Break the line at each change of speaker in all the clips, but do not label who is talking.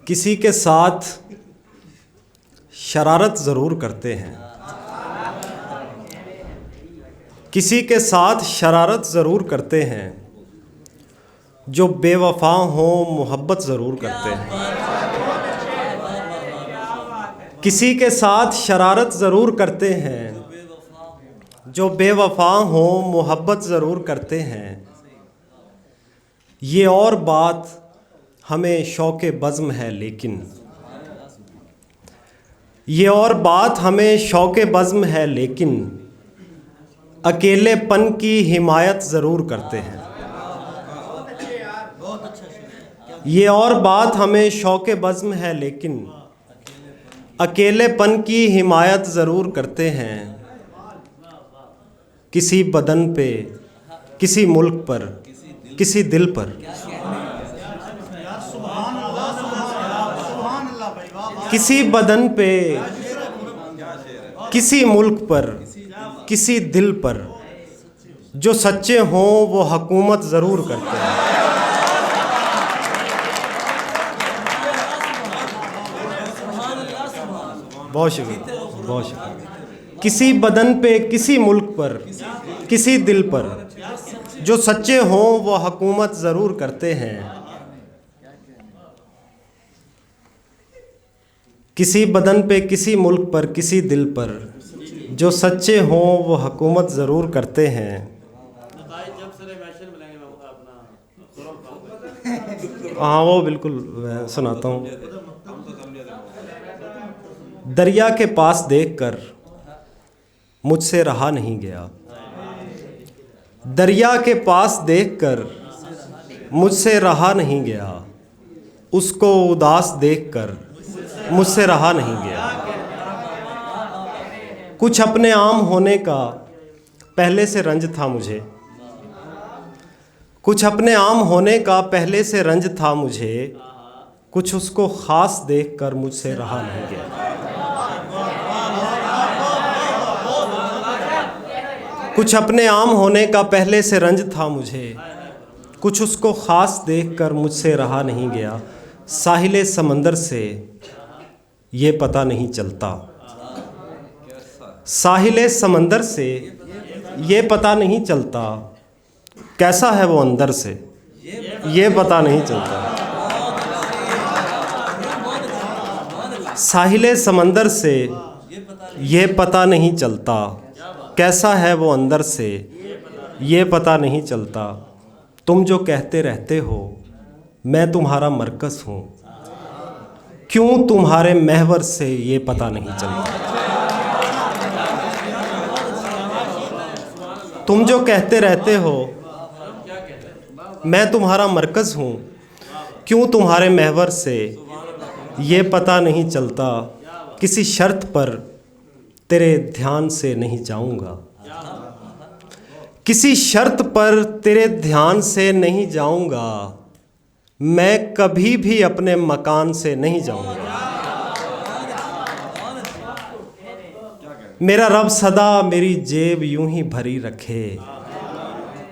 किसी के साथ शरारत ज़रूर करते हैं, किसी के साथ शरारत ज़रूर करते हैं, जो बेवफा हों मोहब्बत ज़रूर करते हैं। किसी के साथ शरारत ज़रूर करते हैं, जो बेवफा हों मोहब्बत ज़रूर करते हैं। ये और बात हमें शौक़ बज़्म है लेकिन, ये और बात हमें शौक़ बज़्म है लेकिन, अकेलेपन की हिमायत ज़रूर करते हैं। ये और बात हमें शौक़ बज़्म है लेकिन, अकेलेपन की हिमायत ज़रूर करते हैं। किसी बदन पे, किसी मुल्क पर, किसी दिल पर, किसी बदन पे, किसी मुल्क पर, किसी दिल पर, जो सच्चे हों वो हुकूमत ज़रूर करते हैं। बहुत शुक्रिया, बहुत शुक्रिया। किसी बदन पे, किसी मुल्क पर, किसी दिल पर, जो सच्चे हों वो हुकूमत ज़रूर करते हैं। किसी बदन पे, किसी मुल्क पर, किसी दिल पर, जो सच्चे हों वो हुकूमत ज़रूर करते हैं। हाँ वो बिल्कुल मैं सुनाता हूँ। दरिया के पास देखकर मुझसे रहा नहीं गया, दरिया के पास देखकर मुझसे रहा नहीं गया, उसको उदास देखकर मुझसे रहा नहीं गया। कुछ अपने आम होने का पहले से रंज था मुझे, कुछ अपने आम होने का पहले से रंज था मुझे, कुछ उसको ख़ास देखकर मुझसे रहा नहीं गया। कुछ अपने आम होने का पहले से रंज था मुझे, कुछ उसको ख़ास देखकर मुझसे रहा नहीं गया। साहिले समंदर से ये पता नहीं चलता, साहिले समंदर से ये पता नहीं चलता, कैसा है वो अंदर से ये पता नहीं चलता। साहिले समंदर से ये पता नहीं चलता, कैसा है वो अंदर से ये पता नहीं चलता। तुम जो कहते रहते हो मैं तुम्हारा मरकज़ हूँ, क्यों तुम्हारे महवर से ये पता नहीं चलता। तुम जो कहते रहते हो मैं तुम्हारा मरकज़ हूँ, क्यों तुम्हारे महवर से ये पता नहीं चलता। किसी शर्त पर तेरे ध्यान से नहीं जाऊँगा, किसी शर्त पर तेरे ध्यान से नहीं जाऊँगा, मैं कभी भी अपने मकान से नहीं जाऊँगा। मेरा रब सदा मेरी जेब यूं ही भरी रखे,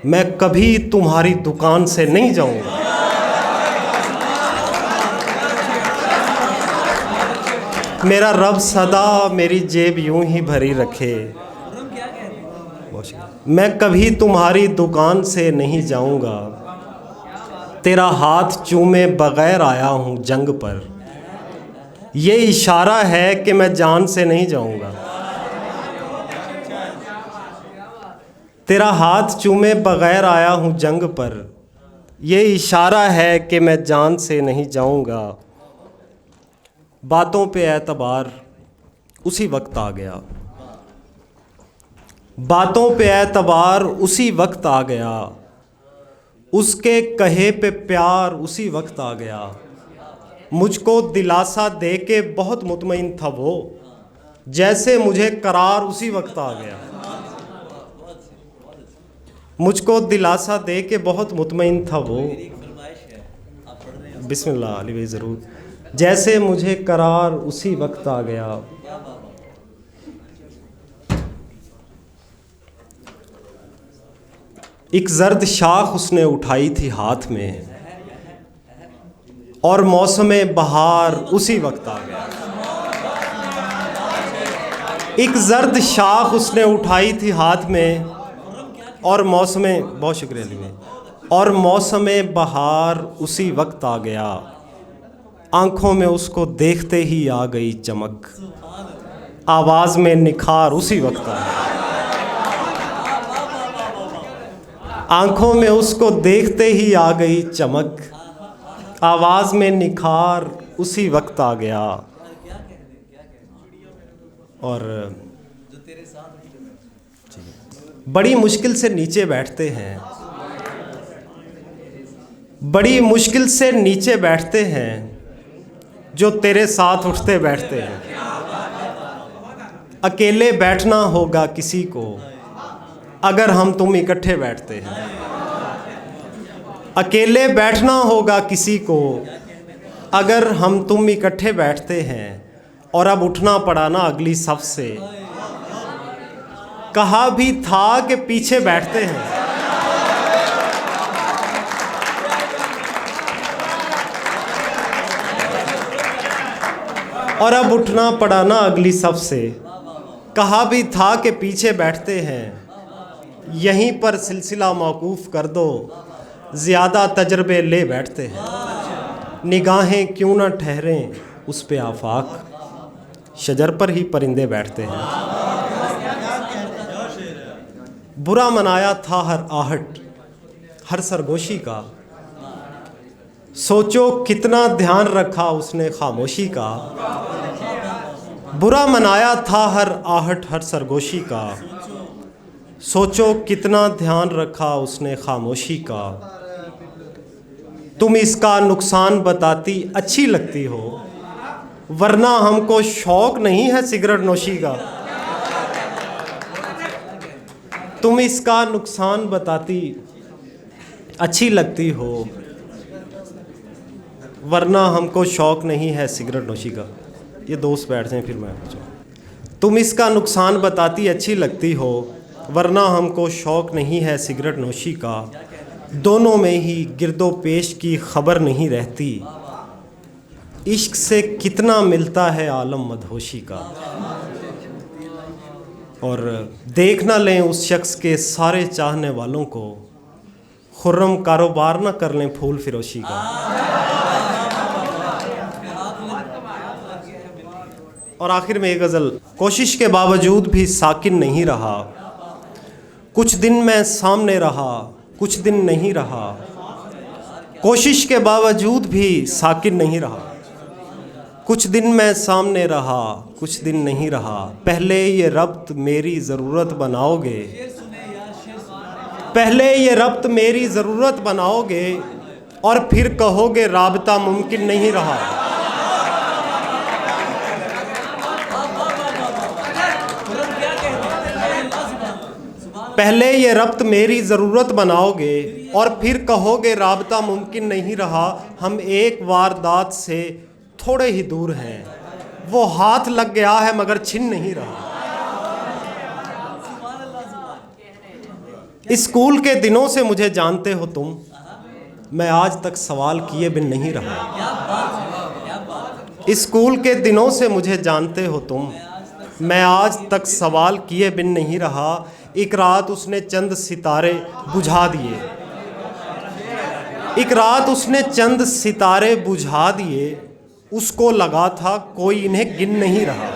मैं कभी तुम्हारी दुकान से नहीं जाऊँगा। मेरा रब सदा मेरी जेब यूं ही भरी रखे, मैं कभी तुम्हारी दुकान से नहीं जाऊँगा। तेरा हाथ चूमे बग़ैर आया हूँ जंग पर, ये इशारा है कि मैं जान से नहीं जाऊँगा। तेरा हाथ चूमे बग़ैर आया हूँ जंग पर, ये इशारा है कि मैं जान से नहीं जाऊँगा। बातों पे एतबार उसी वक्त आ गया, बातों पे एतबार उसी वक्त आ गया, उसके कहे पे प्यार उसी वक्त आ गया। मुझको दिलासा दे के बहुत मुतमईन था वो, जैसे मुझे करार उसी वक्त आ गया। मुझको दिलासा दे के बहुत मुतमईन था वो, बिस्मिल्लाह अली भाई ज़रूर, जैसे मुझे करार उसी वक्त आ गया। एक जर्द शाख उसने उठाई थी हाथ में, और मौसमे बहार उसी वक्त आ गया। एक जर्द शाख उसने उठाई थी हाथ में, और मौसमे, बहुत शुक्रिया अली भाई, और मौसमे बहार उसी वक्त आ गया। आंखों में उसको देखते ही आ गई चमक, आवाज़ में निखार उसी वक्त आ गया। आंखों में उसको देखते ही आ गई चमक, आवाज़ में निखार उसी वक्त आ गया। और बड़ी मुश्किल से नीचे बैठते हैं, बड़ी मुश्किल से नीचे बैठते हैं जो तेरे साथ उठते बैठते हैं। अकेले बैठना होगा किसी को अगर हम तुम इकट्ठे बैठते हैं। अकेले बैठना होगा किसी को अगर हम तुम इकट्ठे बैठते हैं। और अब उठना पड़ा ना अगली सफ से, कहा भी था कि पीछे बैठते हैं। और अब उठना पड़ा ना अगली सफ से, कहा भी था कि पीछे बैठते हैं। यहीं पर सिलसिला मौकूफ़ कर दो, ज़्यादा तजर्बे ले बैठते हैं। निगाहें क्यों ना ठहरें उस पे आफाक, शजर पर ही परिंदे बैठते हैं। बुरा मनाया था हर आहट हर सरगोशी का, सोचो कितना ध्यान रखा उसने खामोशी का। बुरा मनाया था हर आहट हर सरगोशी का, सोचो कितना ध्यान रखा उसने खामोशी का। तुम इसका नुकसान बताती अच्छी लगती हो, वरना हमको शौक नहीं है सिगरेट नोशी का। तुम इसका नुकसान बताती अच्छी लगती हो, वरना हमको शौक नहीं है सिगरेट नोशी का। ये दोस्त बैठते हैं, फिर मैं पूछूं। तुम इसका नुकसान बताती अच्छी लगती हो, वरना हमको शौक नहीं है सिगरेट नोशी का। दोनों में ही गिरदो पेश की खबर नहीं रहती, इश्क से कितना मिलता है आलम मदहोशी का। और देख ना लें उस शख्स के सारे चाहने वालों को, खुर्रम कारोबार ना कर लें फूल फिरोशी का। और आखिर में एक गज़ल। कोशिश के बावजूद भी साकिन नहीं रहा, कुछ दिन मैं सामने रहा कुछ दिन नहीं रहा। कोशिश के बावजूद भी साकिन नहीं रहा, कुछ दिन मैं सामने रहा कुछ दिन नहीं रहा। पहले ये रब्त मेरी ज़रूरत बनाओगे, पहले ये रब्त मेरी ज़रूरत बनाओगे, और फिर कहोगे राबता मुमकिन नहीं रहा। पहले ये रब्त मेरी ज़रूरत बनाओगे, और फिर कहोगे राबता मुमकिन नहीं रहा। हम एक वारदात से थोड़े ही दूर हैं, वो हाथ लग गया है मगर छिन नहीं रहा। स्कूल के दिनों से मुझे जानते हो तुम, मैं आज तक सवाल किए बिन नहीं रहा। स्कूल के दिनों से मुझे जानते हो तुम, मैं आज तक सवाल किए बिन नहीं रहा। एक रात उसने चंद सितारे बुझा दिए, एक रात उसने चंद सितारे बुझा दिए, उसको लगा था कोई इन्हें गिन नहीं रहा।